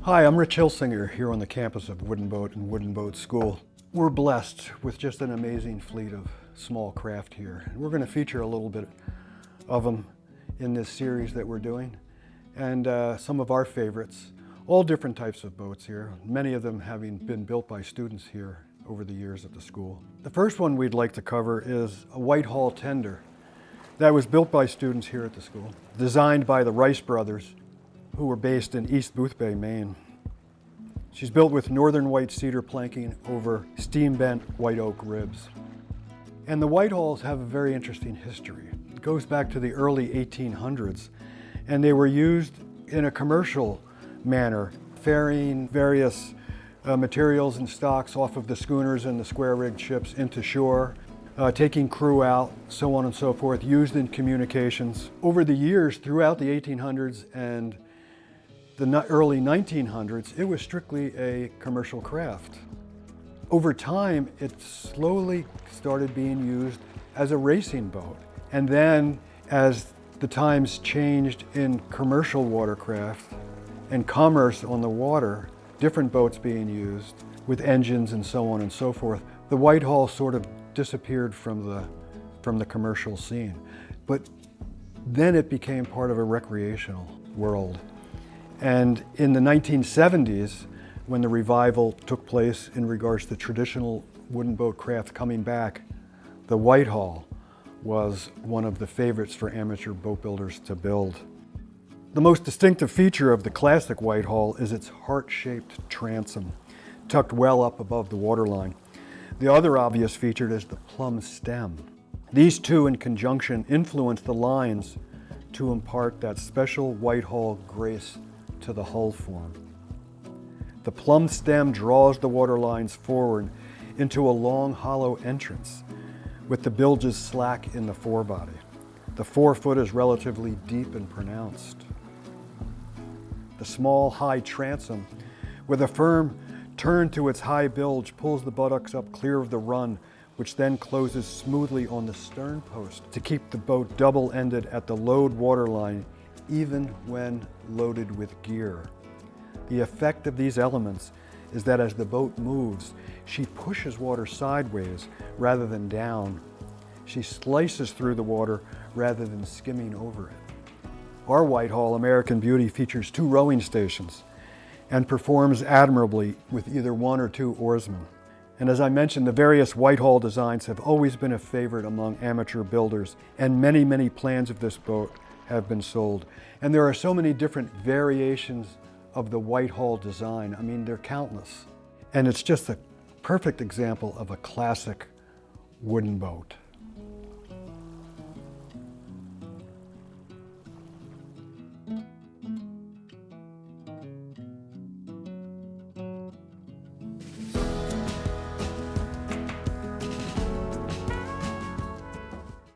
Hi, I'm Rich Hilsinger here on the campus of WoodenBoat and WoodenBoat School. We're blessed with just an amazing fleet of small craft here. We're going to feature a little bit of them in this series that we're doing, and some of our favorites, all different types of boats here, many of them having been built by students here over the years at the school. The first one we'd like to cover is a Whitehall Tender that was built by students here at the school, designed by the Rice brothers, who were based in East Boothbay, Maine. She's built with northern white cedar planking over steam-bent white oak ribs. And the Whitehalls have a very interesting history. It goes back to the early 1800s, and they were used in a commercial manner, ferrying various materials and stocks off of the schooners and the square-rigged ships into shore, taking crew out, so on and so forth, used in communications. Over the years, throughout the 1800s and the early 1900s, it was strictly a commercial craft. Over time, it slowly started being used as a racing boat. And then, as the times changed in commercial watercraft and commerce on the water, different boats being used with engines and so on and so forth, the Whitehall sort of disappeared from the commercial scene. But then it became part of a recreational world. And in the 1970s, when the revival took place in regards to traditional wooden boat craft coming back, the Whitehall was one of the favorites for amateur boat builders to build. The most distinctive feature of the classic Whitehall is its heart-shaped transom, tucked well up above the waterline. The other obvious feature is the plumb stem. These two in conjunction influence the lines to impart that special Whitehall grace to the hull form. The plumb stem draws the water lines forward into a long hollow entrance with the bilges slack in the forebody. The forefoot is relatively deep and pronounced. The small high transom with a firm turn to its high bilge pulls the buttocks up clear of the run, which then closes smoothly on the stern post to keep the boat double-ended at the load waterline even when loaded with gear. The effect of these elements is that as the boat moves, she pushes water sideways rather than down. She slices through the water rather than skimming over it. Our Whitehall American Beauty features 2 rowing stations and performs admirably with either 1 or 2 oarsmen. And as I mentioned, the various Whitehall designs have always been a favorite among amateur builders, and many, many plans of this boat have been sold. And there are so many different variations of the Whitehall design. I mean, they're countless. And it's just a perfect example of a classic wooden boat.